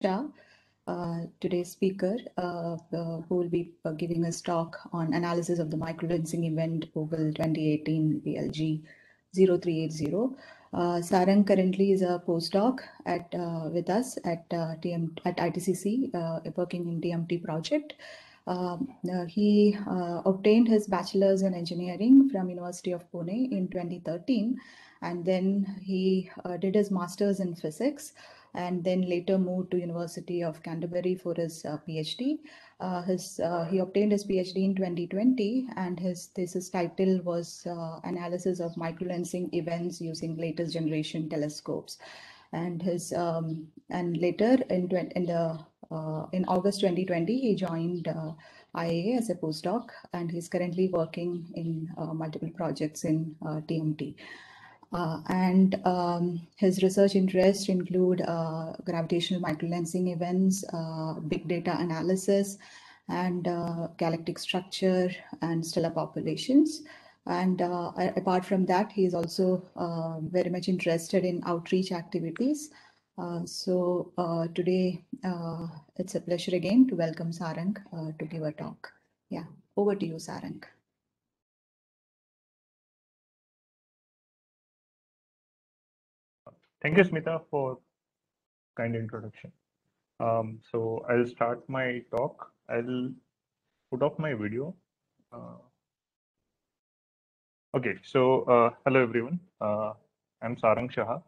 Shah, today's speaker, who will be giving us talk on analysis of the microlensing event Ogle 2018 BLG 0380. Sarang currently is a postdoc with us at ITCC, working in TMT project. He obtained his bachelor's in engineering from University of Pune in 2013, and then he did his master's in physics, and then later moved to University of Canterbury for his PhD. He obtained his PhD in 2020, and his thesis title was Analysis of Microlensing Events Using Latest Generation Telescopes. And later in August 2020, he joined IAA as a postdoc, and he's currently working in multiple projects in TMT. His research interests include gravitational microlensing events, big data analysis, and galactic structure and stellar populations. And apart from that, he is also very much interested in outreach activities. Today, it's a pleasure again to welcome Sarang to give a talk. Yeah, over to you, Sarang. Thank you, Smita, for kind introduction. So I'll start my talk. I'll put off my video. Okay, so hello everyone. I'm Sarang Shah.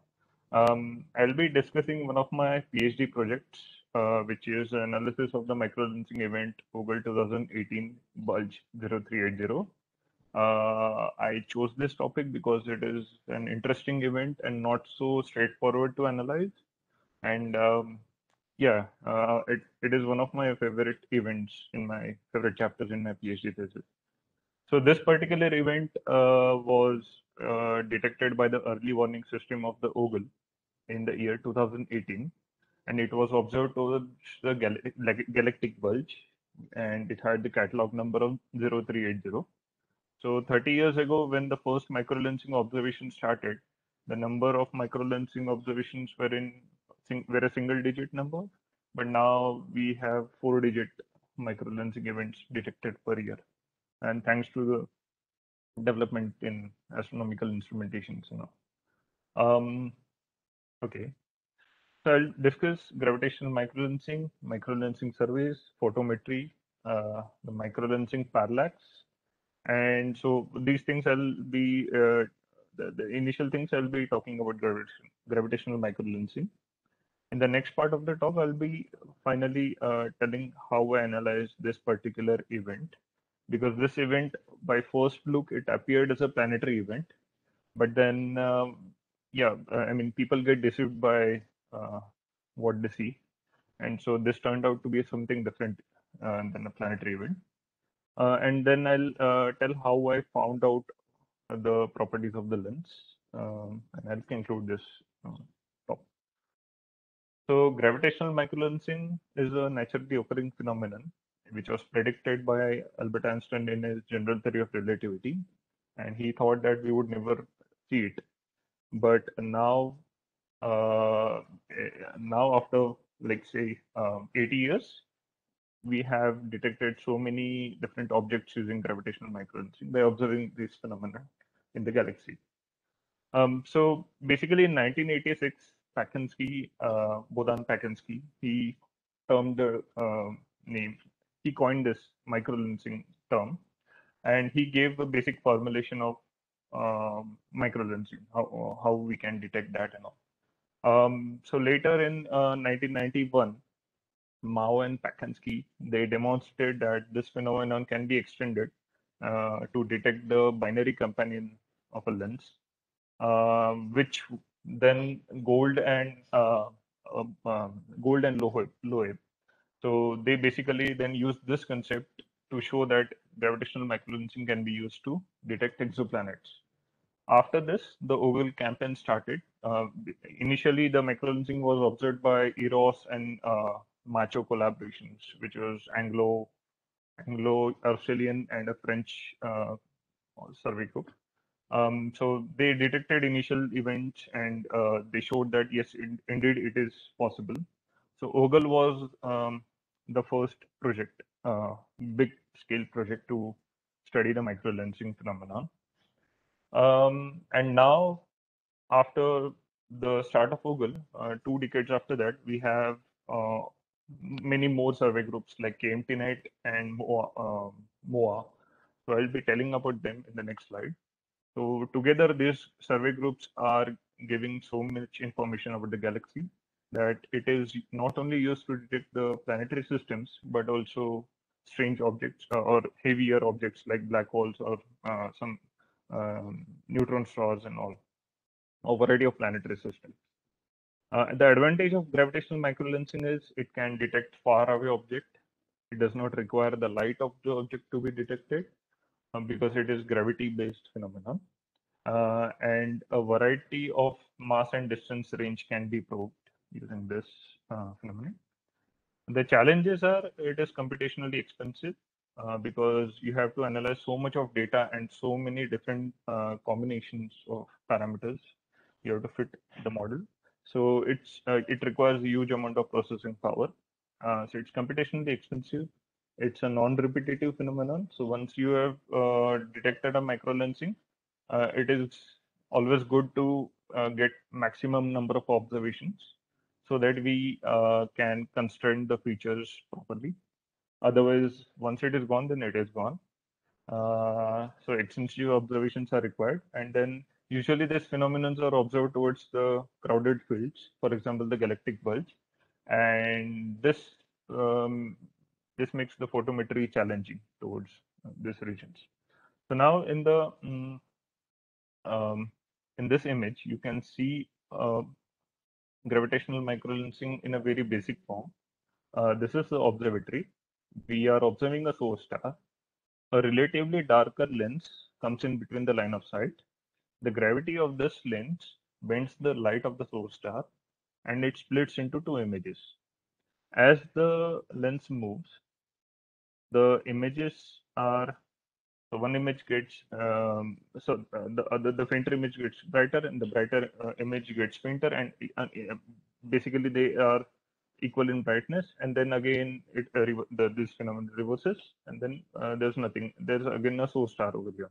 I'll be discussing one of my PhD projects, which is analysis of the microlensing event Ogle 2018 Bulge 0380. I chose this topic because it is an interesting event and not so straightforward to analyze. And yeah, it is one of my favorite events in my favorite chapters in my PhD thesis. So this particular event was detected by the early warning system of the Ogle in the year 2018, and it was observed towards the galactic bulge, and it had the catalog number of 0380. So 30 years ago, when the first microlensing observation started, the number of microlensing observations were a single digit number, but now we have 4-digit microlensing events detected per year. And thanks to the development in astronomical instrumentations, Okay, so I'll discuss gravitational microlensing surveys, photometry, the microlensing parallax, and so these things I'll be the initial things I'll be talking about gravitational microlensing. In the next part of the talk, I'll be finally telling how I analyze this particular event, because this event, by first look, it appeared as a planetary event, but then, yeah, I mean, people get deceived by what they see, and so this turned out to be something different than a planetary event. And then I'll tell how I found out the properties of the lens, and I'll conclude this talk. So gravitational microlensing is a naturally occurring phenomenon which was predicted by Albert Einstein in his general theory of relativity, and he thought that we would never see it. But now after, like, say 80 years, we have detected so many different objects using gravitational microlensing by observing this phenomenon in the galaxy. So basically, in 1986, Bohdan Paczynski, he termed the name, he coined this microlensing term, and he gave a basic formulation of microlensing, how we can detect that and all. So later in 1991, Mao and Paczynski, they demonstrated that this phenomenon can be extended to detect the binary companion of a lens, which then Gould and Loeb. So they basically then used this concept to show that gravitational microlensing can be used to detect exoplanets. After this, the Ogle campaign started. Initially, the microlensing was observed by EROS and MACHO collaborations, which was Anglo-Australian and a French survey group. So they detected initial events, and they showed that yes, indeed it is possible. So OGLE was the first project, big scale project to study the microlensing phenomenon. And now, after the start of OGLE, 2 decades after that, we have uh, many more survey groups like KMTNet and MOA. So I'll be telling about them in the next slide. So together, these survey groups are giving so much information about the galaxy that it is not only used to detect the planetary systems, but also strange objects or heavier objects like black holes or some neutron stars and all, a variety of planetary systems. The advantage of gravitational microlensing is it can detect far away object. It does not require the light of the object to be detected because it is gravity based phenomenon. And a variety of mass and distance range can be probed using this phenomenon. The challenges are it is computationally expensive because you have to analyze so much of data and so many different combinations of parameters. You have to fit the model. So it requires a huge amount of processing power. So it's computationally expensive. It's a non-repetitive phenomenon. So once you have detected a microlensing, it is always good to get maximum number of observations so that we can constrain the features properly. Otherwise, once it is gone, then it is gone. So extensive observations are required, and then usually these phenomena are observed towards the crowded fields, for example, the galactic bulge, and um, this makes the photometry challenging towards these regions. So now um, in this image, you can see gravitational microlensing in a very basic form. This is the observatory. We are observing a source star. A relatively darker lens comes in between the line of sight. The gravity of this lens bends the light of the source star and it splits into two images. As the lens moves, the images are so one image gets the fainter image gets brighter and the brighter image gets fainter and basically they are equal in brightness, and then again this phenomenon reverses, and then there's nothing. There's again a source star over here.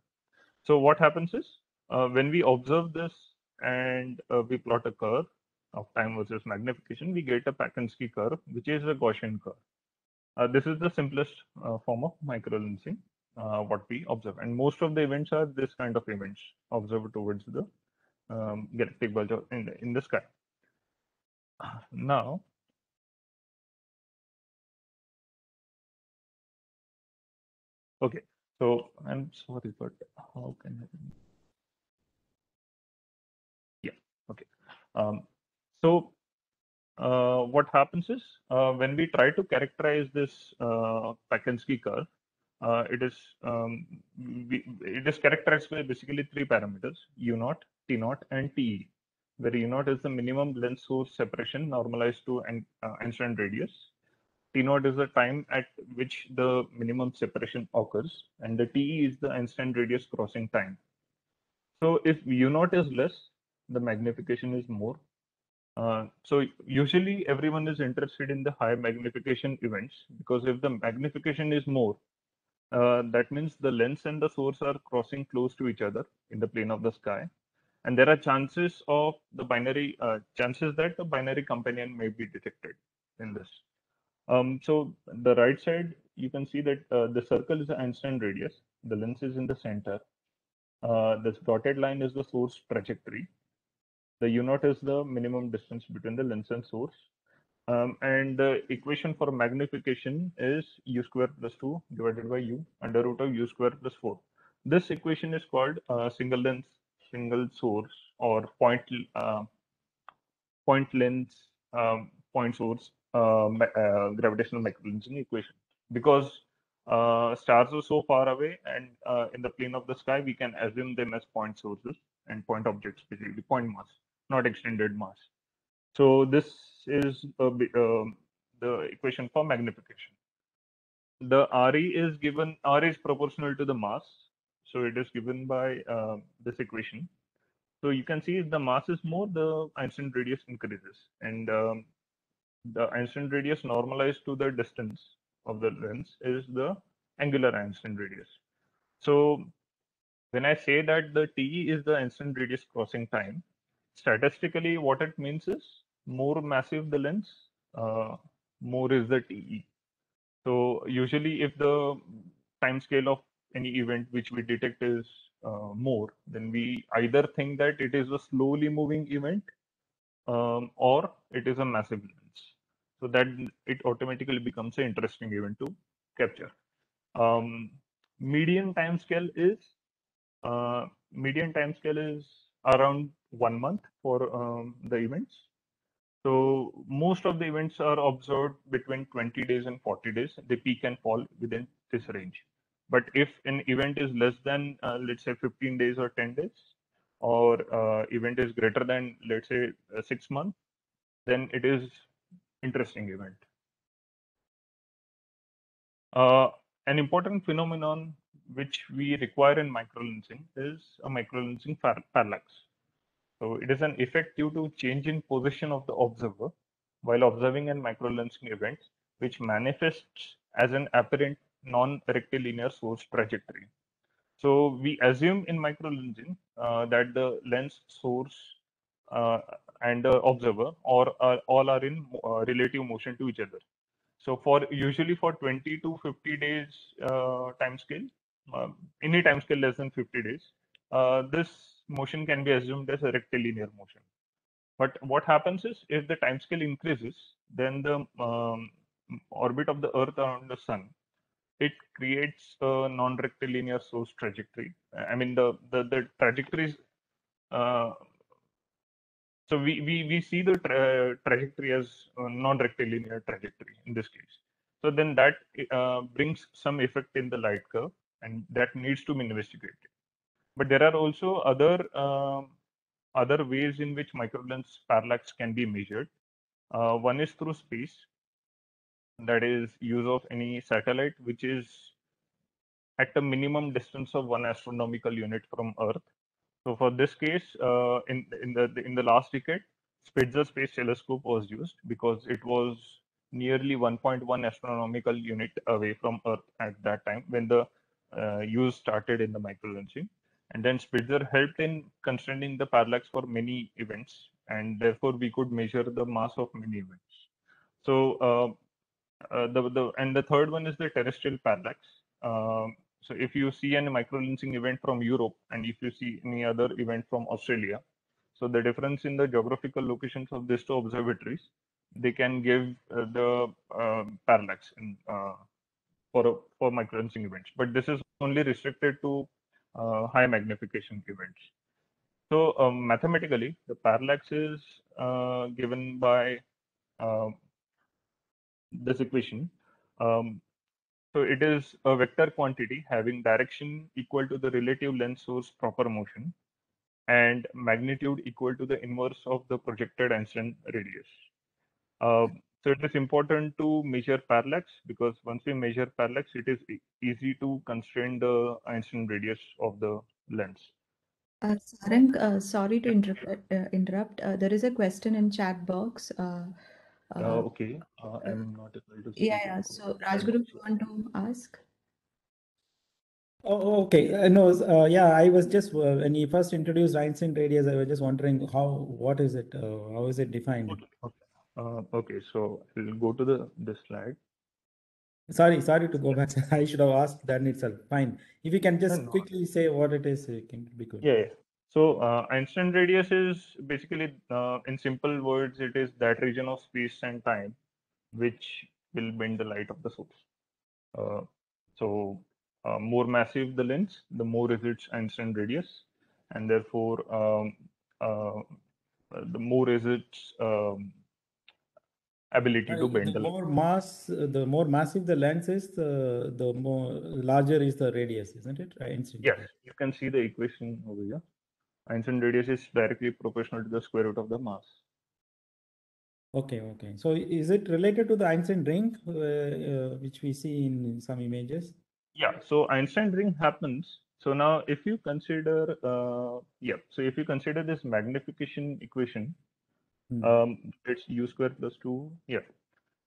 So what happens is when we observe this and we plot a curve of time versus magnification, we get a Pakinski curve, which is a Gaussian curve. This is the simplest form of microlensing, what we observe. And most of the events are this kind of events observed towards the galactic bulge in the sky. Now, okay, so I'm sorry, but how can I? Yeah, okay. Um, so what happens is when we try to characterize this Pakinski curve, it is it is characterized by basically three parameters: U naught, T naught, and TE. Where U naught is the minimum lens source separation normalized to Einstein radius. T naught is the time at which the minimum separation occurs, and the TE is the Einstein radius crossing time. So if U naught is less, the magnification is more. So usually everyone is interested in the high magnification events because if the magnification is more, that means the lens and the source are crossing close to each other in the plane of the sky, and there are chances of the binary chances that the binary companion may be detected in this. So the right side, you can see that the circle is the Einstein radius, the lens is in the center. This dotted line is the source trajectory. The U naught is the minimum distance between the lens and source. And the equation for magnification is u square plus 2 divided by u under root of u square plus 4. This equation is called single lens, single source, or point lens, point source gravitational microlensing equation. Because stars are so far away and in the plane of the sky, we can assume them as point sources and point objects, basically point mass, not extended mass. So this is the equation for magnification. The RE is given, RE is proportional to the mass. So it is given by this equation. So you can see if the mass is more, the Einstein radius increases. And the Einstein radius normalized to the distance of the lens is the angular Einstein radius. So when I say that the TE is the Einstein radius crossing time, statistically what it means is more massive the lens, more is the TE. So usually if the time scale of any event which we detect is more, then we either think that it is a slowly moving event or it is a massive lens. So that it automatically becomes an interesting event to capture. Um, median time scale is around 1 month for the events. So most of the events are observed between 20 days and 40 days. They peak and fall within this range. But if an event is less than, let's say, 15 days or 10 days, or event is greater than, let's say, 6 months, then it is interesting event. An important phenomenon which we require in microlensing is a microlensing parallax. So it is an effect due to change in position of the observer while observing an microlensing event, which manifests as an apparent non-rectilinear source trajectory. So we assume in microlensing that the lens source and the observer all are in relative motion to each other. So for usually for 20 to 50 days time scale, any time scale less than 50 days, this motion can be assumed as a rectilinear motion. But what happens is if the time scale increases, then the orbit of the Earth around the Sun, it creates a non-rectilinear source trajectory. I mean the trajectories. Uh, so we see the trajectory as a non-rectilinear trajectory in this case. So then that brings some effect in the light curve, and that needs to be investigated. But there are also other ways in which microlens parallax can be measured. One is through space, that is use of any satellite which is at a minimum distance of 1 astronomical unit from Earth. So for this case, in the last decade, Spitzer Space Telescope was used because it was nearly 1.1 astronomical unit away from Earth at that time when the use started in the microlensing. And then Spitzer helped in constraining the parallax for many events, and therefore we could measure the mass of many events. So the third one is the terrestrial parallax. So if you see any microlensing event from Europe and if you see any other event from Australia, so the difference in the geographical locations of these two observatories, they can give the parallax for microlensing events. But this is only restricted to high magnification events. So mathematically, the parallax is given by this equation. Um, So it is a vector quantity having direction equal to the relative lens source proper motion and magnitude equal to the inverse of the projected Einstein radius. So it is important to measure parallax because once we measure parallax, it is easy to constrain the Einstein radius of the lens. Sarang, sorry to interrupt. There is a question in chat box. Okay, I'm not able to see Yeah. the So chat Rajguru, box. you want to ask? Oh, okay. No, yeah, I was just when you first introduced Einstein radius, I was just wondering what is it? How is it defined? Okay, so we'll go to this slide. Sorry to go back. I should have asked that itself. Fine. If you can just No. quickly say what it is, it can be good. Yeah. So Einstein radius is basically, in simple words, it is that region of space and time which will bend the light of the source. So more massive the lens, the more is its Einstein radius, and therefore the more is its ability to bend the light. The more massive the lens is, the more larger is the radius, isn't it? Einstein Yes, radius. you can see the equation over here. Einstein radius is directly proportional to the square root of the mass. Okay. So is it related to the Einstein ring, which we see in some images? Yeah, so Einstein ring happens. So now if you consider, so if you consider this magnification equation, It's u square plus 2. Yeah.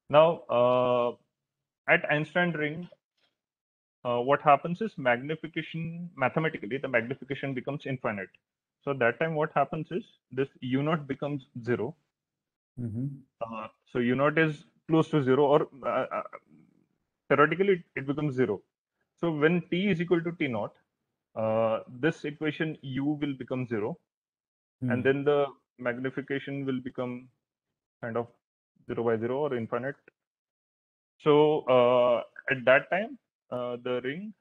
Now, at Einstein ring, what happens is mathematically, the magnification becomes infinite. So that time what happens is this u naught becomes 0. So u naught is close to 0, or theoretically it becomes 0. So when t is equal to t naught, this equation u will become 0, and then the magnification will become kind of 0 by 0 or infinite. So at that time, the ring,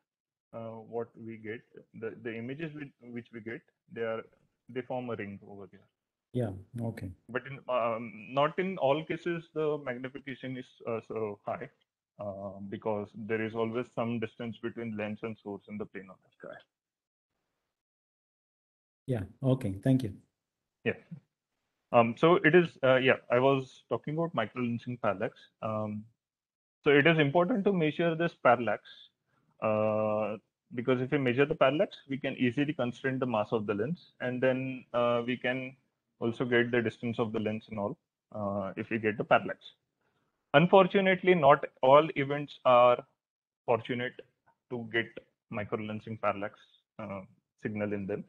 what we get, the images which we get, they form a ring over there. Yeah. Okay. But not in all cases the magnification is so high, because there is always some distance between lens and source in the plane of the sky. Yeah. Okay. Thank you. Yeah. So it is, yeah, I was talking about microlensing parallax. So it is important to measure this parallax, because if we measure the parallax, we can easily constrain the mass of the lens, and then we can also get the distance of the lens and all, if we get the parallax. Unfortunately, not all events are fortunate to get microlensing parallax signal in them.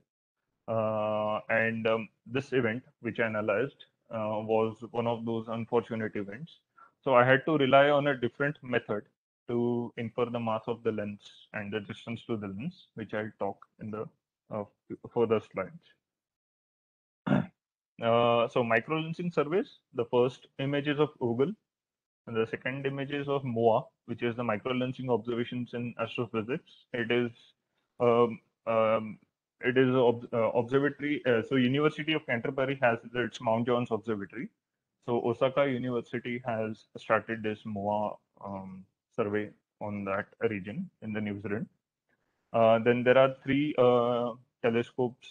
And this event, which I analyzed, was one of those unfortunate events. So I had to rely on a different method to infer the mass of the lens and the distance to the lens, which I'll talk in the further slides. So microlensing surveys, the first image is of Google, and the second image is of MOA, which is the microlensing observations in astrophysics. It is um, um, observatory. So University of Canterbury has its Mount John's Observatory. So Osaka University has started this MOA survey on that region in the New Zealand. Then there are three telescopes,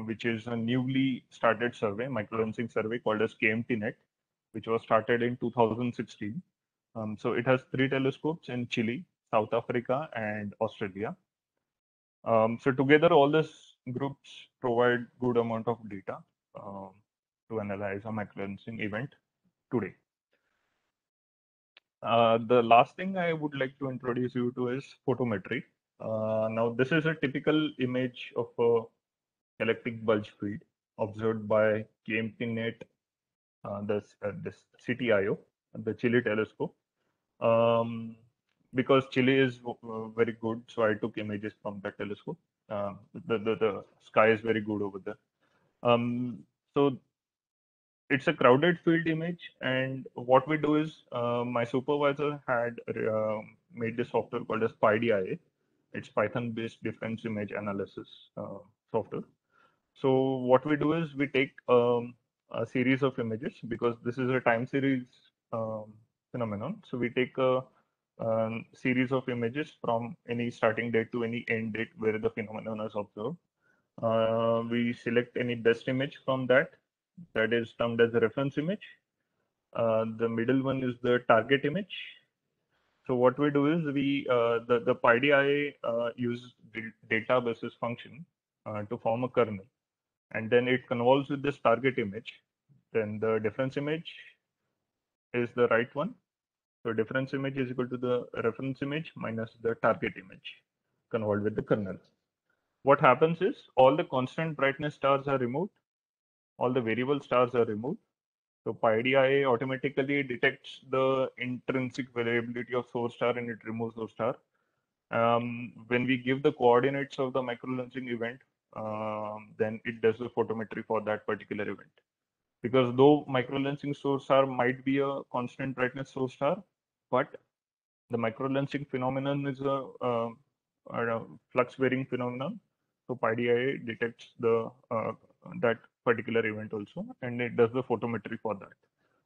which is a newly started survey, microlensing survey called as KMTNet, which was started in 2016. So it has three telescopes in Chile, South Africa, and Australia. So together, all these groups provide good amount of data to analyze a microlensing event today. The last thing I would like to introduce you to is photometry. Now, this is a typical image of a galactic bulge field observed by KMTNet, this CTIO, the Chile telescope. Because Chile is very good, so I took images from that telescope. The sky is very good over there. So it's a crowded field image, and what we do is my supervisor had made this software called as PyDIA. It's Python-based difference image analysis software. So what we do is we take a series of images, because this is a time series phenomenon. So we take a series of images from any starting date to any end date where the phenomenon is observed. We select any best image from that is termed as a reference image. The middle one is the target image. So what we do is the PyDI uses data basis function to form a kernel, and then it convolves with this target image. Then the difference image is the right one. So difference image is equal to the reference image minus the target image convolved with the kernel. What happens is all the constant brightness stars are removed, all the variable stars are removed. So PyDIA automatically detects the intrinsic variability of source star and it removes those star. When we give the coordinates of the microlensing event, then it does the photometry for that particular event. Because though microlensing source star might be a constant brightness source star, but the microlensing phenomenon is a flux varying phenomenon. So PyDIA detects that particular event also, and it does the photometry for that.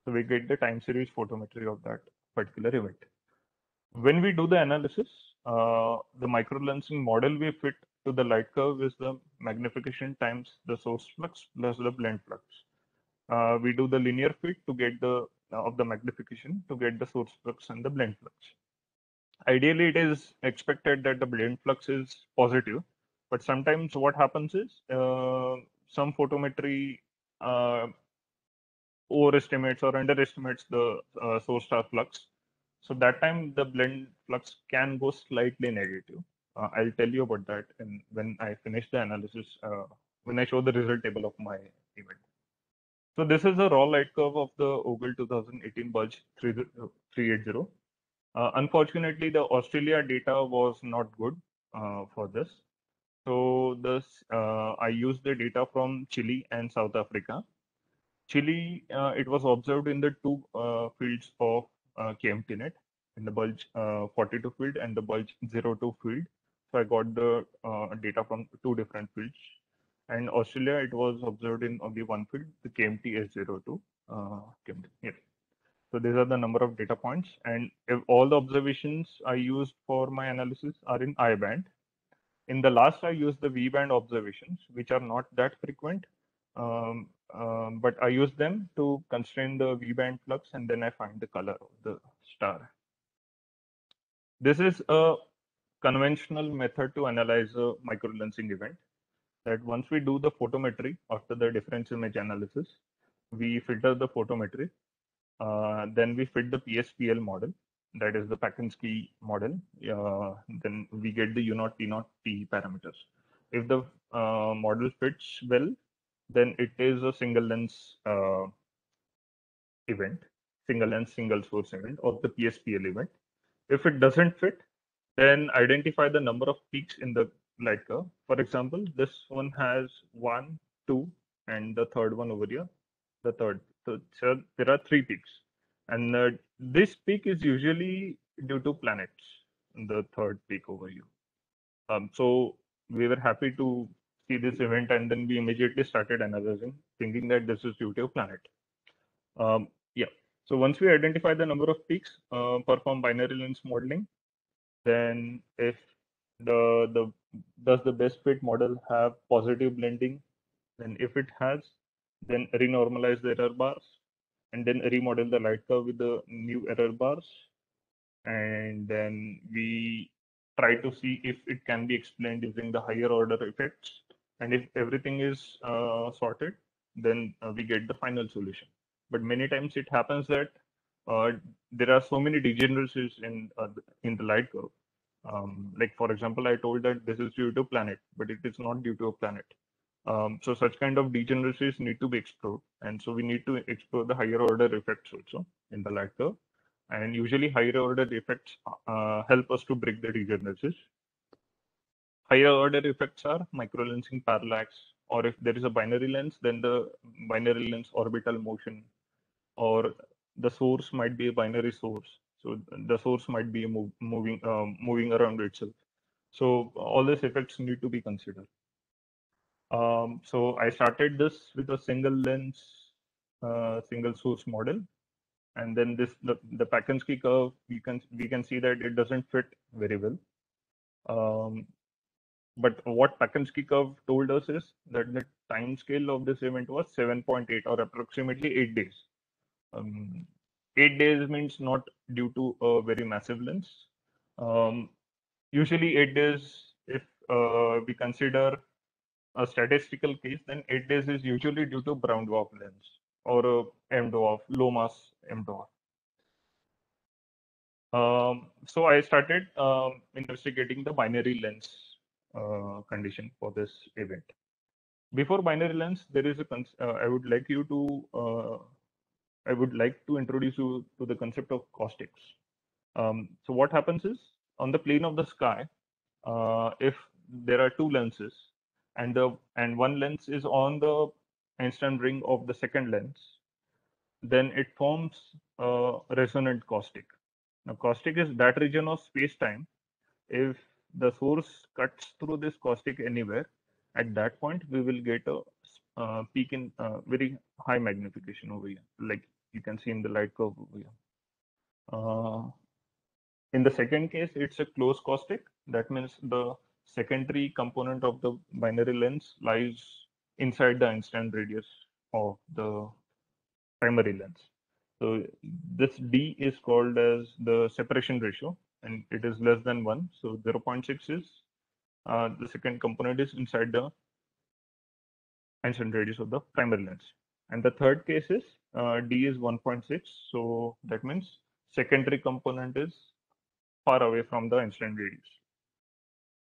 So we get the time series photometry of that particular event. When we do the analysis, the microlensing model we fit to the light curve is the magnification times the source flux plus the blend flux. We do the linear fit to get the of the magnification to get the source flux and the blend flux. Ideally, it is expected that the blend flux is positive, but sometimes what happens is some photometry overestimates or underestimates the source star flux. So that time the blend flux can go slightly negative. I'll tell you about that when I finish the analysis, when I show the result table of my event. So this is a raw light curve of the Ogle 2018 Bulge 380. Unfortunately, the Australia data was not good for this. So I used the data from Chile and South Africa. Chile, it was observed in the two fields of KMTNet, in the Bulge 42 field and the Bulge 02 field. So I got the data from two different fields. And Australia, it was observed in only one field, the KMT S02. KMT, yes. So these are the number of data points. And if all the observations I used for my analysis are in I band. In the last, I used the V band observations, which are not that frequent. But I use them to constrain the V band flux, and then I find the color of the star. This is a conventional method to analyze a microlensing event. That once we do the photometry after the difference image analysis, we filter the photometry. Then we fit the PSPL model, that is the Paczynski model. Then we get the U0, T0, T parameters. If the model fits well, then it is a single lens event, single lens, single source event, or the PSPL event. If it doesn't fit, then identify the number of peaks in the light curve. For example, this one has 1, 2, and the third one over here, the third. So there are 3 peaks. And this peak is usually due to planets, the third peak over here. So we were happy to see this event, and then we immediately started analyzing, thinking that this is due to a planet. Yeah. So once we identify the number of peaks, perform binary lens modeling. Then if does the best fit model have positive blending? Then if it has, then renormalize the error bars, and then remodel the light curve with the new error bars. And then we try to see if it can be explained using the higher order effects. And if everything is sorted, then we get the final solution. But many times it happens that there are so many degeneracies in the light curve. Like for example, I told that this is due to planet, but it is not due to a planet. So such kind of degeneracies need to be explored, and so we need to explore the higher order effects also in the light curve. And usually higher order effects help us to break the degeneracies. Higher order effects are microlensing parallax, or if there is a binary lens, then the binary lens orbital motion, or the source might be a binary source. So the source might be moving around itself. So all these effects need to be considered. So I started this with a single lens, single source model, and then the Paczynski curve, we can see that it doesn't fit very well. But what Paczynski curve told us is that the time scale of this event was 7.8, or approximately 8 days. 8 days means not due to a very massive lens. Usually 8 days, if we consider a statistical case, then 8 days is usually due to brown dwarf lens or a M dwarf, low mass M dwarf. So I started investigating the binary lens condition for this event. Before binary lens, there is I would like to introduce you to the concept of caustics. So what happens is, on the plane of the sky, if there are two lenses, and one lens is on the Einstein ring of the second lens, then it forms a resonant caustic. Now, caustic is that region of space-time. If the source cuts through this caustic anywhere, at that point we will get a peak in very high magnification over here, like you can see in the light curve over here. In the second case, it's a closed caustic. That means the secondary component of the binary lens lies inside the Einstein radius of the primary lens. So this D is called as the separation ratio, and it is less than 1. So 0.6 is the second component is inside the Einstein radius of the primary lens. And the third case is D is 1.6. So that means secondary component is far away from the incident radius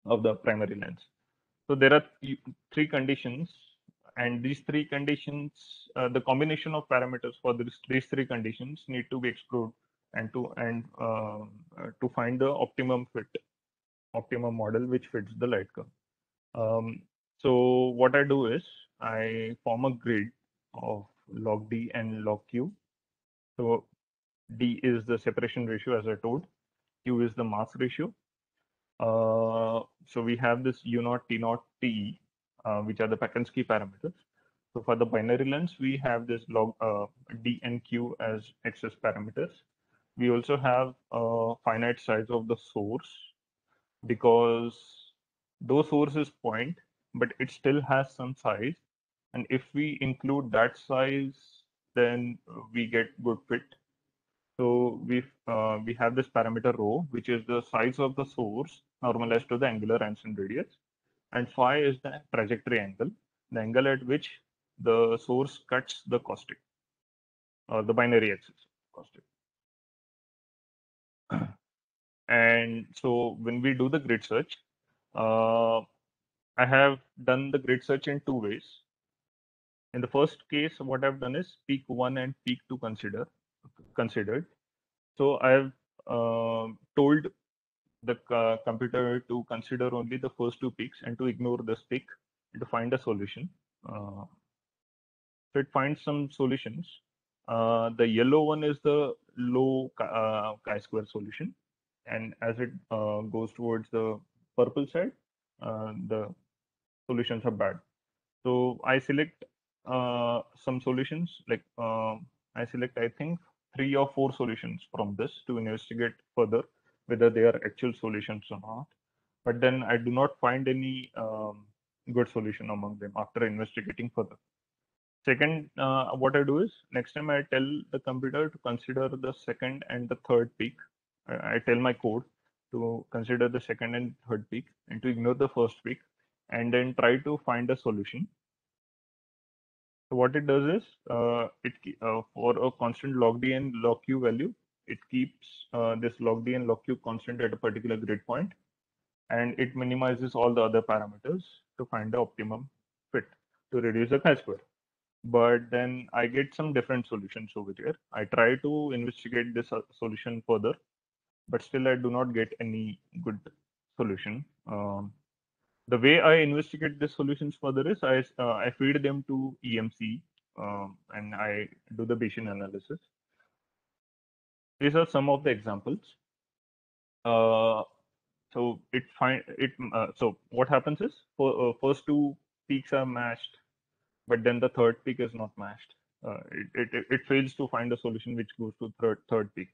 of the primary lens. So there are three conditions, and these three conditions, the combination of parameters for these three conditions need to be explored and to find the optimum model which fits the light curve. So what I do is I form a grid of log D and log Q. So D is the separation ratio, as I told. Q is the mass ratio. So we have this U0, T0, TE, which are the Paczynski parameters. So for the binary lens, we have this log D and Q as XS parameters. We also have a finite size of the source, because though source is point, but it still has some size. And if we include that size, then we get good fit. So we have this parameter rho, which is the size of the source normalized to the angular incident radius, and phi is the trajectory angle, the angle at which the source cuts the caustic, or the binary axis caustic. And so when we do the grid search, I have done the grid search in two ways. In the first case, what I've done is peak 1 and peak 2 considered. So I've told the computer to consider only the first two peaks and to ignore this peak and to find a solution. So it finds some solutions. The yellow one is the low chi-square solution, and as it goes towards the purple side, the solutions are bad. So I select some solutions, like I select, I think, 3 or 4 solutions from this to investigate further whether they are actual solutions or not. But then I do not find any good solution among them after investigating further. Second, what I do is next time I tell the computer to consider the second and the third peak. I tell my code to consider the second and third peak and to ignore the first peak, and then try to find a solution. So what it does is for a constant log D and log Q value, it keeps this log D and log Q constant at a particular grid point, and it minimizes all the other parameters to find the optimum fit to reduce the chi-square. But then I get some different solutions over here. I try to investigate this solution further, but still I do not get any good solution. The way I investigate these solutions further is I feed them to EMC, and I do the Bayesian analysis. These are some of the examples. So so what happens is first two peaks are matched, but then the third peak is not matched. It fails to find a solution which goes to third peak.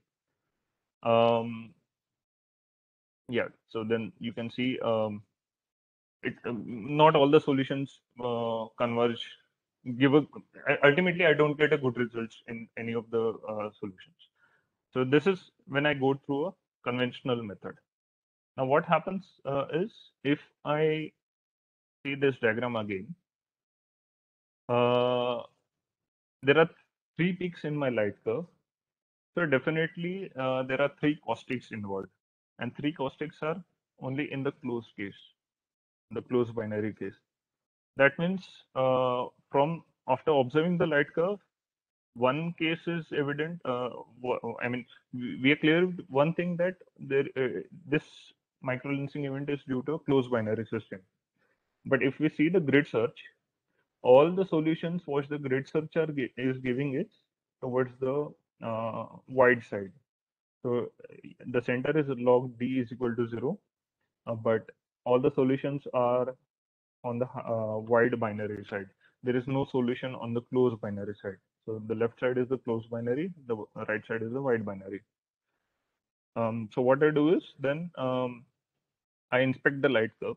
Yeah, so then you can see not all the solutions converge. Ultimately, I don't get a good results in any of the solutions. So this is when I go through a conventional method. Now what happens is, if I see this diagram again, there are 3 peaks in my light curve. So definitely there are 3 caustics involved, and 3 caustics are only in the closed case, the closed binary case. That means from after observing the light curve, one case is evident. I mean, we are clear with one thing, that this microlensing event is due to a closed binary system. But if we see the grid search, all the solutions what the grid search is giving is towards the wide side. So the center is log D is equal to 0, but all the solutions are on the wide binary side. There is no solution on the closed binary side. So the left side is the closed binary, the right side is the wide binary. So what I do is then I inspect the light curve,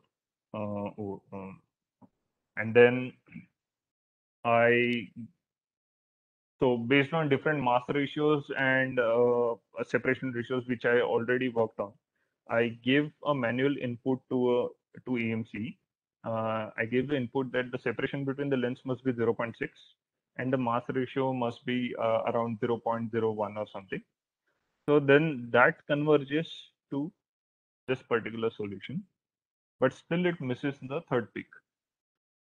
and then so based on different mass ratios and separation ratios, which I already worked on, I give a manual input to EMC. I gave the input that the separation between the lens must be 0.6, and the mass ratio must be around 0.01 or something. So then that converges to this particular solution, but still it misses the third peak.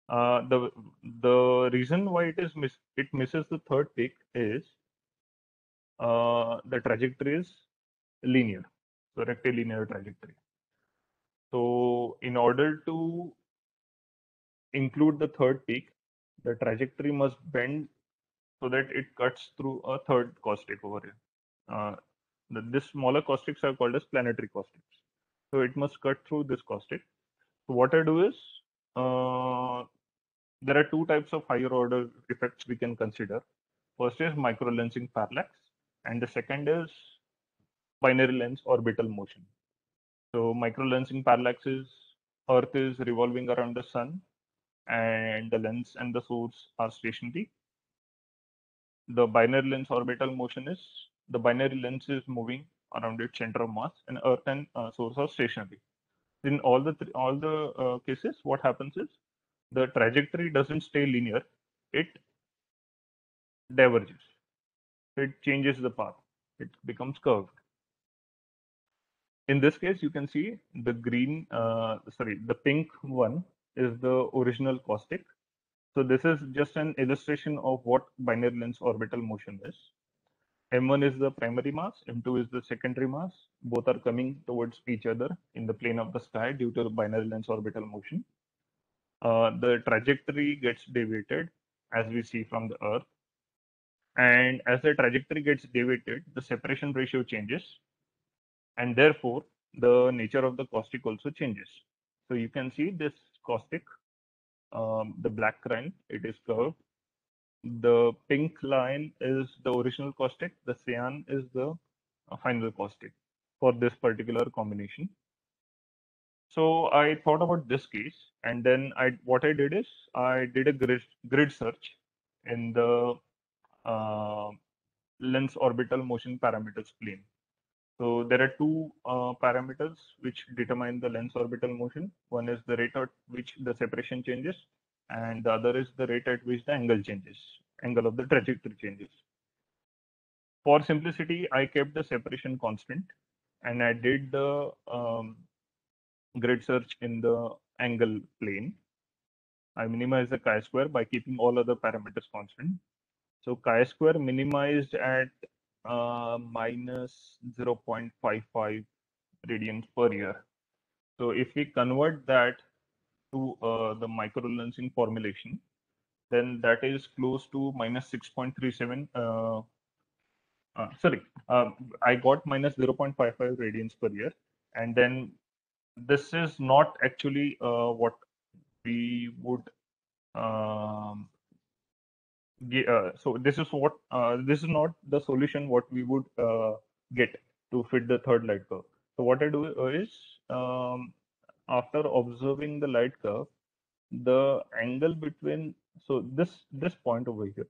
The reason why it misses the third peak is the trajectory is linear, so rectilinear trajectory. So in order to include the third peak, the trajectory must bend so that it cuts through a third caustic over here. This smaller caustics are called as planetary caustics. So it must cut through this caustic. So what I do is, there are two types of higher order effects we can consider. First is microlensing parallax, and the second is binary lens orbital motion. So microlensing parallax is Earth is revolving around the sun, and the lens and the source are stationary. The binary lens orbital motion is the binary lens is moving around its center of mass, and Earth and source are stationary. In all the cases, what happens is the trajectory doesn't stay linear; it diverges. It changes the path. It becomes curved. In this case, you can see the the pink one is the original caustic. So this is just an illustration of what binary lens orbital motion is. M1 is the primary mass, M2 is the secondary mass. Both are coming towards each other in the plane of the sky due to the binary lens orbital motion. The trajectory gets deviated as we see from the Earth. And as the trajectory gets deviated, the separation ratio changes. And therefore, the nature of the caustic also changes. So you can see this caustic, the black line, it is curved. The pink line is the original caustic. The cyan is the final caustic for this particular combination. So I thought about this case, and then what I did is I did a grid search in the lens orbital motion parameters plane. So there are two parameters which determine the lens orbital motion. One is the rate at which the separation changes, and the other is the rate at which the angle changes, angle of the trajectory changes. For simplicity, I kept the separation constant, and I did the grid search in the angle plane. I minimized the chi-square by keeping all other parameters constant. So chi-square minimized at minus 0.55 radians per year. So if we convert that to the microlensing formulation, then that is close to minus 6.37. I got minus 0.55 radians per year. And then this is not actually what we would so this is what this is not the solution what we would get to fit the third light curve. So what I do is after observing the light curve, the angle between this point over here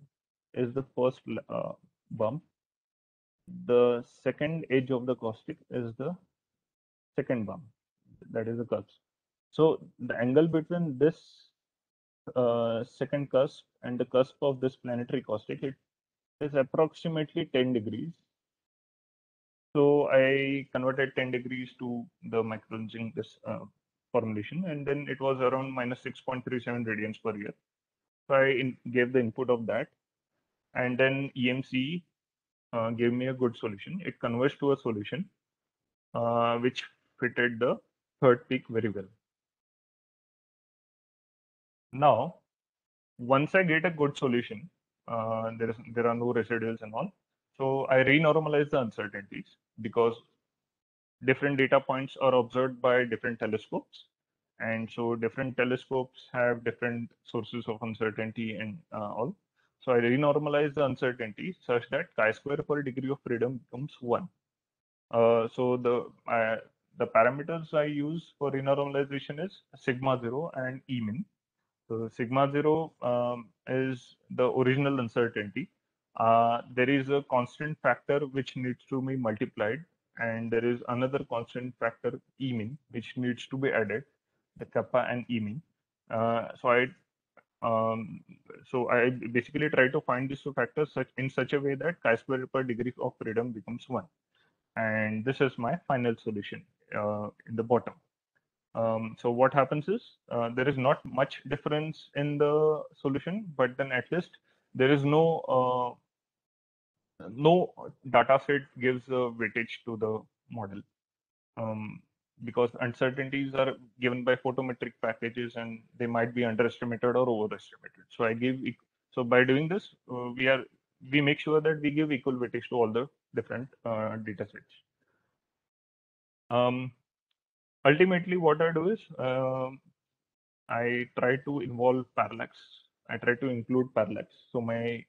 is the first bump. The second edge of the caustic is the second bump, that is the cusp. So the angle between this second cusp and the cusp of this planetary caustic, it is approximately 10 degrees. So I converted 10 degrees to the microlensing this formulation, and then it was around minus 6.37 radians per year. So I gave the input of that, and then EMC gave me a good solution. It converged to a solution which fitted the third peak very well. Now, once I get a good solution, there are no residuals and all. So I renormalize the uncertainties because different data points are observed by different telescopes. And so different telescopes have different sources of uncertainty and all. So I renormalize the uncertainty such that chi-square per degree of freedom becomes 1. So the parameters I use for renormalization is sigma 0 and E min. So sigma 0 is the original uncertainty. There is a constant factor which needs to be multiplied, and there is another constant factor E min which needs to be added, the kappa and E min. So I So I basically try to find these two factors in such a way that chi-square per degree of freedom becomes 1. And this is my final solution in the bottom. So what happens is there is not much difference in the solution, but then at least there is no data set gives a weightage to the model, because uncertainties are given by photometric packages and they might be underestimated or overestimated. So so by doing this, we make sure that we give equal weightage to all the different data sets. Ultimately, what I do is I try to involve parallax. I try to include parallax. So my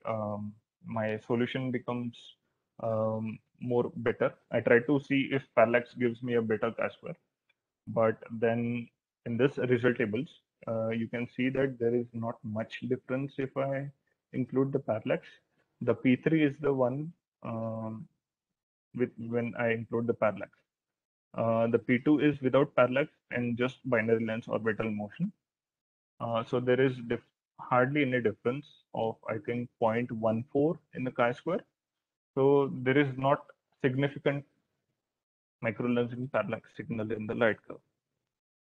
solution becomes more better. I try to see if parallax gives me a better chi-square. But then in this result tables, you can see that there is not much difference if I include the parallax. The P3 is the one with when I include the parallax. The P2 is without parallax and just binary lens orbital motion. So there is hardly any difference of, I think, 0.14 in the chi-square. So there is not significant microlensing parallax signal in the light curve.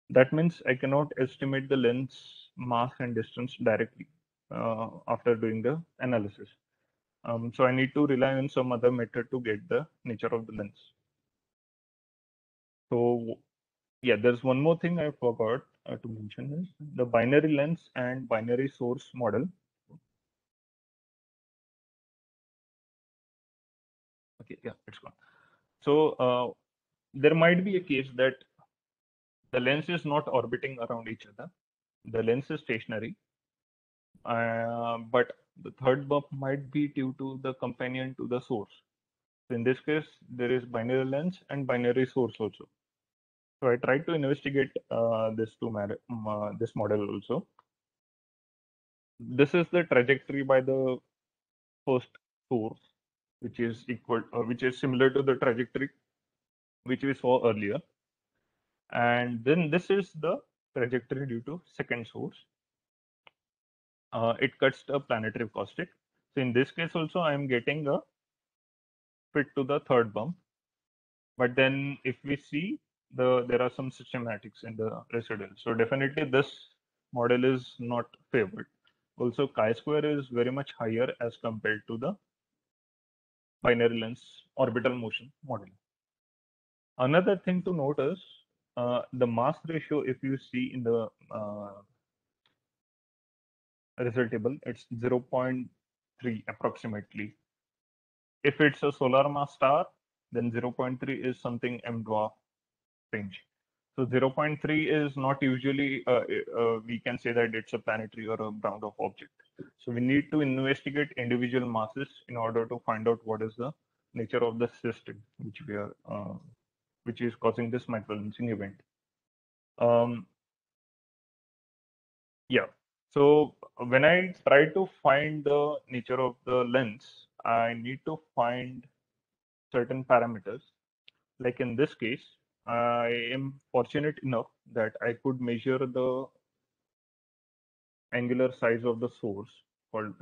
That means I cannot estimate the lens mass and distance directly after doing the analysis. So I need to rely on some other method to get the nature of the lens. So yeah, there's one more thing I forgot to mention is the binary lens and binary source model. Okay, yeah, it's gone. So there might be a case that the lens is not orbiting around each other. The lens is stationary, but the third bump might be due to the companion to the source. So in this case, there is binary lens and binary source also. So I tried to investigate this model also. This is the trajectory by the first source, which is similar to the trajectory which we saw earlier. And then this is the trajectory due to second source. It cuts the planetary caustic. So in this case also, I am getting a fit to the third bump. But then if we see there are some systematics in the residual. So definitely this model is not favored. Also, chi-square is very much higher as compared to the binary lens orbital motion model. Another thing to note is the mass ratio. If you see in the result table, it's 0.3 approximately. If it's a solar mass star, then 0.3 is something M dwarf range. So 0.3 is not usually, we can say that it's a planetary or a brown dwarf object. So we need to investigate individual masses in order to find out what is the nature of the system which is causing this microlensing event. Yeah. So when I try to find the nature of the lens, I need to find certain parameters. Like in this case, I am fortunate enough that I could measure the angular size of the source called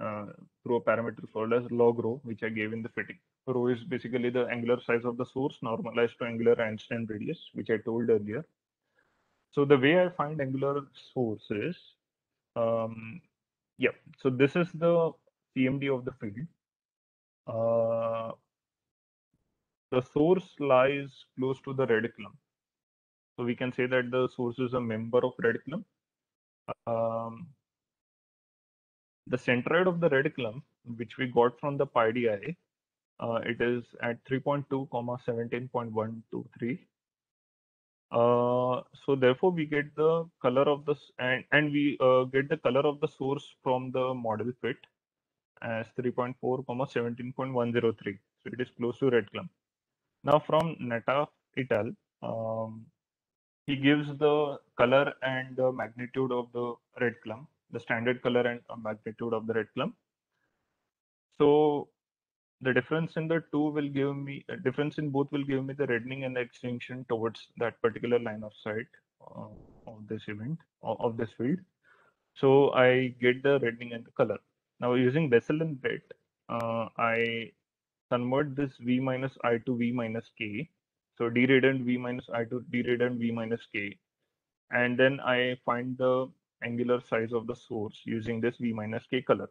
through a parameter called as log rho, which I gave in the fitting. Rho is basically the angular size of the source normalized to angular Einstein radius, which I told earlier. So the way I find angular source is, yeah, so this is the CMD of the field. The source lies close to the reticulum. So we can say that the source is a member of reticulum. The centroid of the reticulum, which we got from the PyDI, it is at 3.2, 17.123. So therefore, we get the color of this, and we get the color of the source from the model fit as 3.4, 17.103. So it is close to reticulum. Now from Neta et al., he gives the color and the magnitude of the reticulum, the standard color and magnitude of the reticulum. So the difference in the two will give me a difference in both will give me the reddening and the extinction towards that particular line of sight of this event of this field. So I get the reddening and the color. Now using Bessel and Brett, I convert this V minus I to V minus K. So d-radiant V minus I to d-radiant V minus K. And then I find the angular size of the source using this V minus K color.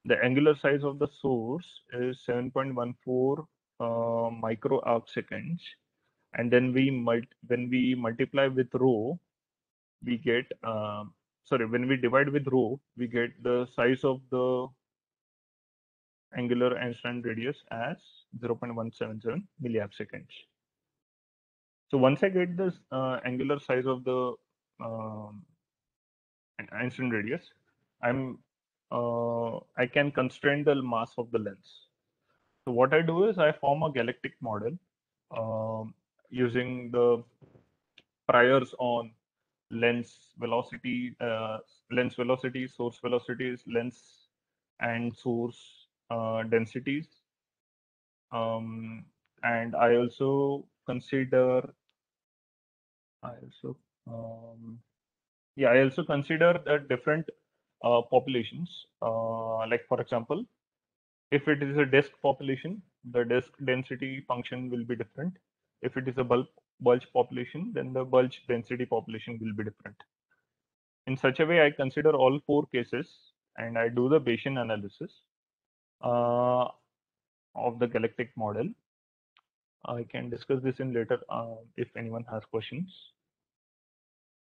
The angular size of the source is 7.14 micro arc seconds. And then when we multiply with rho, we get, when we divide with rho, we get the size of the angular Einstein radius as 0.177 milliarc seconds. So once I get this angular size of the Einstein radius, I can constrain the mass of the lens. So what I do is I form a galactic model using the priors on lens velocity, source velocities, lens and source densities. And I also consider, I also, I also consider the different populations. Like for example, if it is a disk population, the disk density function will be different. If it is a bulge population, then the bulge density population will be different. In such a way, I consider all 4 cases and I do the Bayesian analysis of the galactic model. I can discuss this in later if anyone has questions.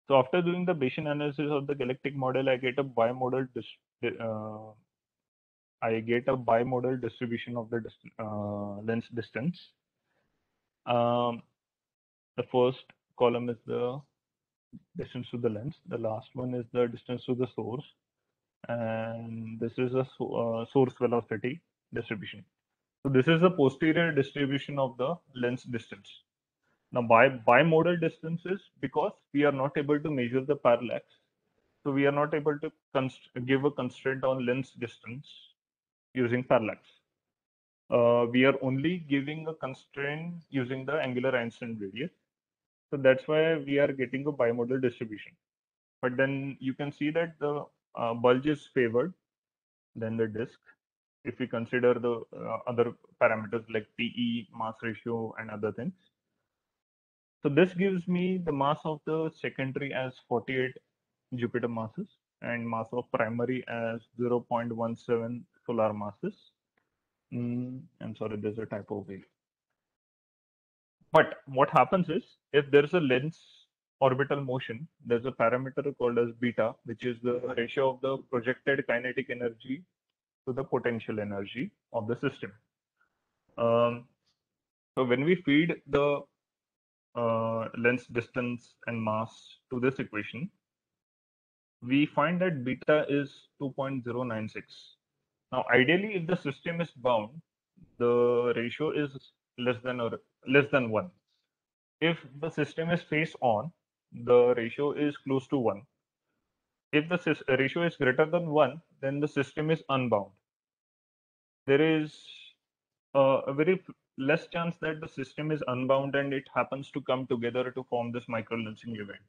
So after doing the Bayesian analysis of the galactic model, I get a bimodal distribution of the lens distance. The first column is the distance to the lens. The last one is the distance to the source. And this is a source velocity distribution. So this is the posterior distribution of the lens distance. Now bimodal distances, because we are not able to measure the parallax, so we are not able to give a constraint on lens distance using parallax. We are only giving a constraint using the angular Einstein radius. So that's why we are getting a bimodal distribution. But then you can see that the bulge is favored than the disk if we consider the other parameters like PE, mass ratio, and other things. So this gives me the mass of the secondary as 48 Jupiter masses and mass of primary as 0.17 solar masses. I'm sorry, there's a typo here. But what happens is, if there's a lens orbital motion, there's a parameter called as beta, which is the ratio of the projected kinetic energy to the potential energy of the system. So when we feed the lens distance and mass to this equation, we find that beta is 2.096. Now, ideally, if the system is bound, the ratio is less than 1. If the system is face on, the ratio is close to 1. If the ratio is greater than 1, then the system is unbound. There is a very less chance that the system is unbound and it happens to come together to form this microlensing event.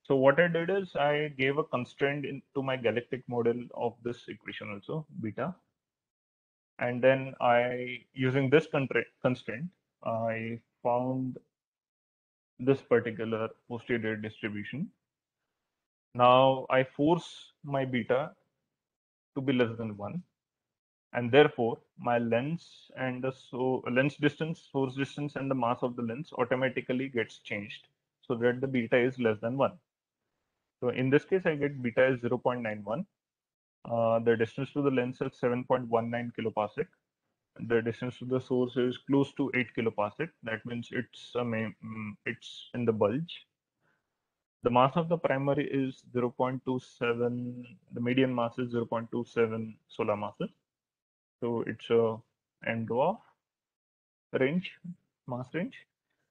So what I did is I gave a constraint into my galactic model of this equation also, beta. And then using this constraint, I found this particular posterior distribution. Now I force my beta to be less than 1. And therefore, my lens and the lens distance, source distance, and the mass of the lens automatically gets changed so that the beta is less than 1. So in this case, I get beta is 0.91. The distance to the lens is 7.19 kiloparsec. The distance to the source is close to 8 kiloparsec. That means it's in the bulge. The mass of the primary is 0.27. The median mass is 0.27 solar masses. So it's a M dwarf range, mass range,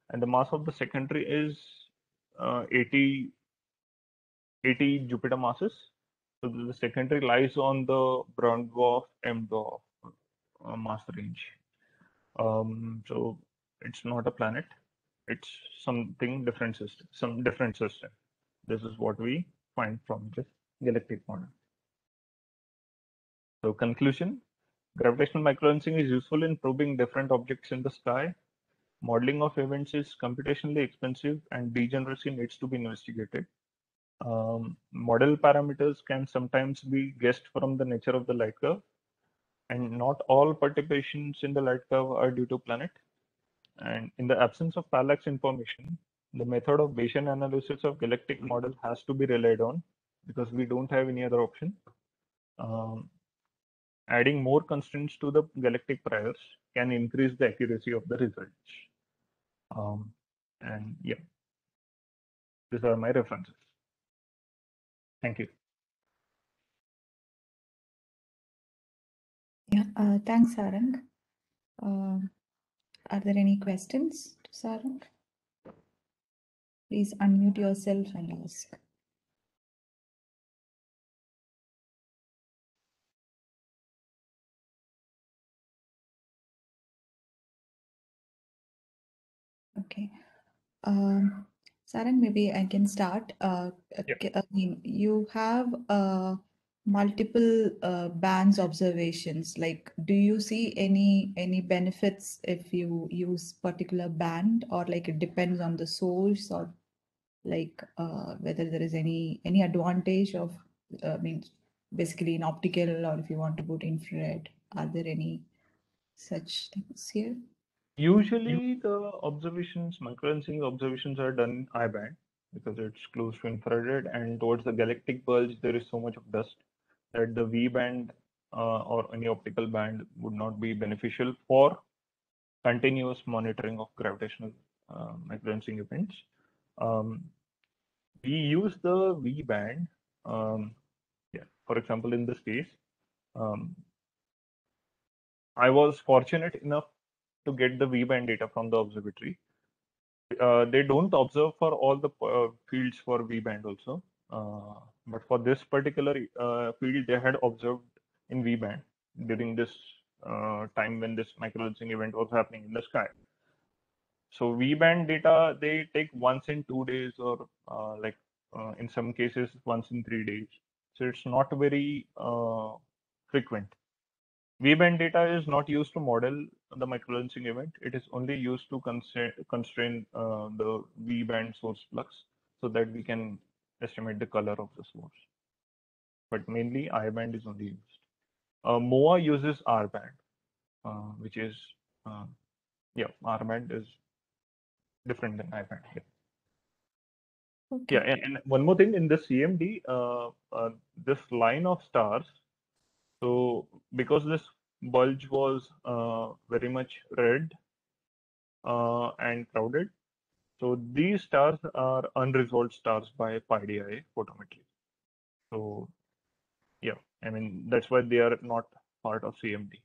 and the mass of the secondary is 80 Jupiter masses. So the secondary lies on the brown dwarf M dwarf mass range. So it's not a planet; it's something different system, some different system. This is what we find from this galactic model. So conclusion, gravitational microlensing is useful in probing different objects in the sky. Modeling of events is computationally expensive and degeneracy needs to be investigated. Model parameters can sometimes be guessed from the nature of the light curve, and not all perturbations in the light curve are due to planet. And in the absence of parallax information, the method of Bayesian analysis of galactic model has to be relied on because we don't have any other option. Adding more constraints to the galactic priors can increase the accuracy of the results. And yeah, these are my references. Thank you. Yeah, thanks, Sarang. Are there any questions to Sarang? Please unmute yourself and ask. Okay. Sarang, maybe I can start. I mean, you have multiple bands observations. Like, do you see any benefits if you use particular band, or like it depends on the source, or like whether there is any advantage of, I mean, basically in optical, or if you want to put infrared, are there any such things here? Usually the observations, microlensing observations are done in I band because it's close to infrared, and towards the galactic bulge there is so much of dust that the V band or any optical band would not be beneficial for continuous monitoring of gravitational microlensing events. We use the V band, for example, in this case. I was fortunate enough to get the V band data from the observatory. They don't observe for all the fields for V band also, but for this particular field, they had observed in V band during this time when this microlensing event was happening in the sky. So V band data they take once in 2 days, or in some cases once in 3 days. So it's not very frequent. V-band data is not used to model the microlensing event. It is only used to constrain the V-band source flux so that we can estimate the color of the source. But mainly I-band is only used. MOA uses R-band, which is, R-band is different than I-band. Yeah. Okay. Yeah, and one more thing in the CMD, this line of stars. So because this bulge was very much red and crowded, so these stars are unresolved stars by PyDI photometry. So yeah, I mean that's why they are not part of CMD.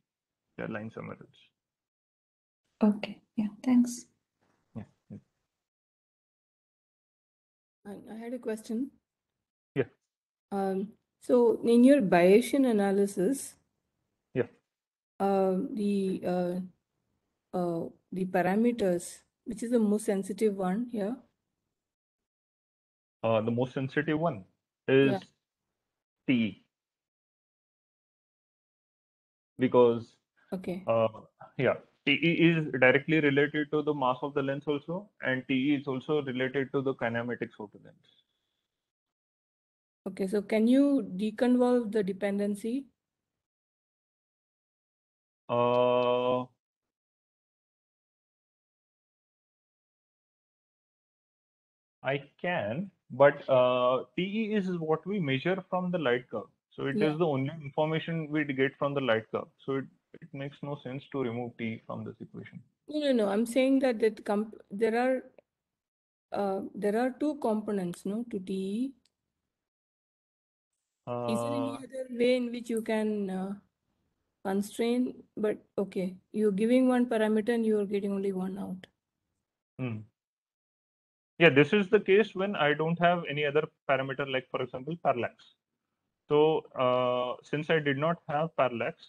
They're lying somewhere else. Okay. Yeah. Thanks. Yeah. I had a question. Yeah. So in your Bayesian analysis, yeah, the parameters, which is the most sensitive one here? The most sensitive one is TE, because TE is directly related to the mass of the lens also, and TE is also related to the kinematics of the lens. Okay, so can you deconvolve the dependency? I can, but TE is what we measure from the light curve. So it is the only information we get from the light curve. So it makes no sense to remove TE from this equation. No. I'm saying that there are two components, no, to TE. Is there any other way in which you can constrain? But okay, you're giving one parameter and you're getting only one out. Yeah, this is the case when I don't have any other parameter, like for example, parallax. So since I did not have parallax,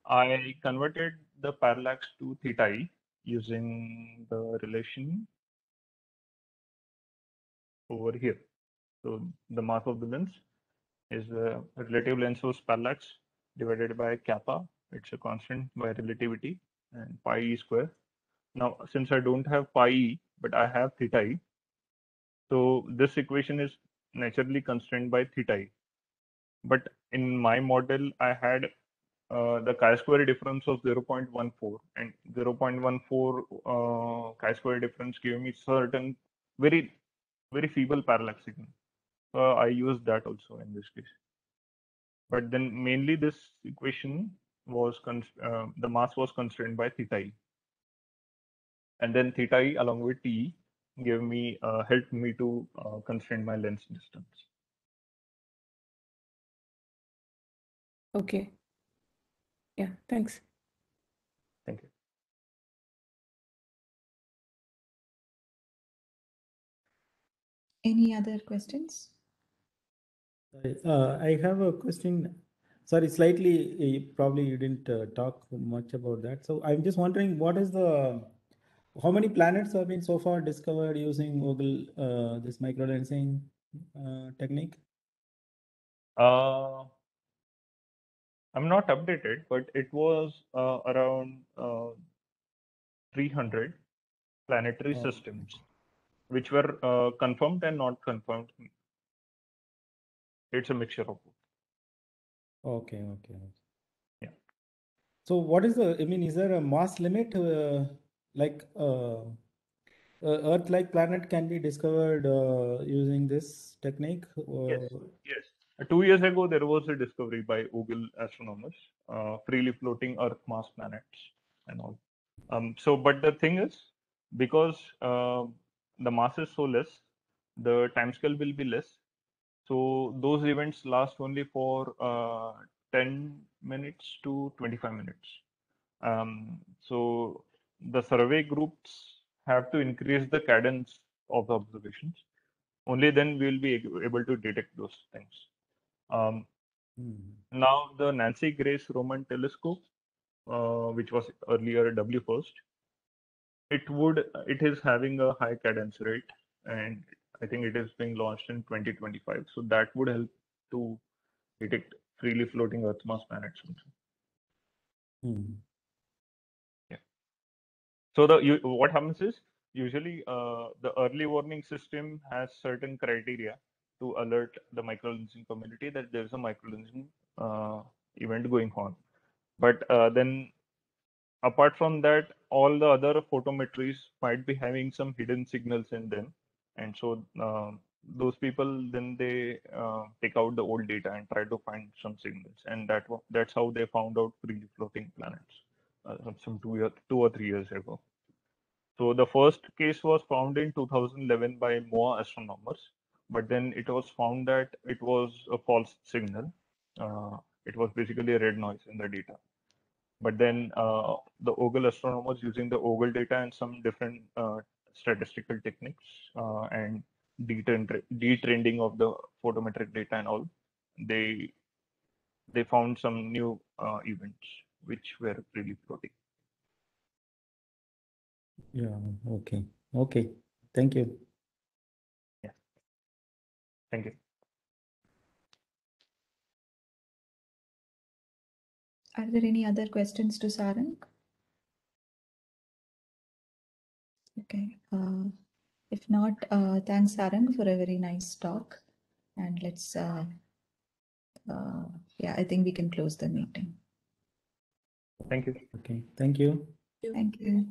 I converted the parallax to theta e using the relation over here. So the mass of the lens is the relative length source parallax divided by kappa. It's a constant by relativity, and pi e square. Now, since I don't have pi e, but I have theta e, so this equation is naturally constrained by theta e. But in my model, I had the chi-square difference of 0.14, and 0.14 chi-square difference gave me certain very feeble parallax signal. I used that also in this case. But then mainly this equation was the mass was constrained by theta e, and then theta e along with t gave me helped me to constrain my lens distance. Okay. Yeah, thanks. Thank you. Any other questions? I have a question. Sorry, slightly, probably you didn't talk much about that. So I'm just wondering, how many planets have been so far discovered using OGLE, this microlensing technique? I'm not updated, but it was around 300 planetary systems, which were confirmed and not confirmed. It's a mixture of both. Okay. Yeah. So what is is there a mass limit? Like Earth-like planet can be discovered using this technique? Yes. 2 years ago, there was a discovery by OGLE astronomers, freely floating Earth mass planets and all. But the thing is, because the mass is so less, the timescale will be less. So those events last only for 10 minutes to 25 minutes. So the survey groups have to increase the cadence of the observations. Only then we will be able to detect those things. Now the Nancy Grace Roman telescope, which was earlier WFIRST, it is having a high cadence rate, and I think it is being launched in 2025. So that would help to detect freely floating Earth mass planets. Yeah. So what happens is usually the early warning system has certain criteria to alert the microlensing community that there is a microlensing event going on. But then apart from that, all the other photometries might be having some hidden signals in them, and so those people then they take out the old data and try to find some signals, and that's how they found out freely floating planets some 2 or 3 years ago. So the first case was found in 2011 by MOAA astronomers, but then it was found that it was a false signal. It was basically a red noise in the data. But then the OGLE astronomers, using the OGLE data and some different statistical techniques and detrending of the photometric data and all, they found some new events which were really floating. Yeah. Okay. Thank you. Yeah. Thank you. Are there any other questions to Sarang? Okay. If not, thanks Sarang for a very nice talk. And let's, yeah, I think we can close the meeting. Thank you. Okay. Thank you. Thank you.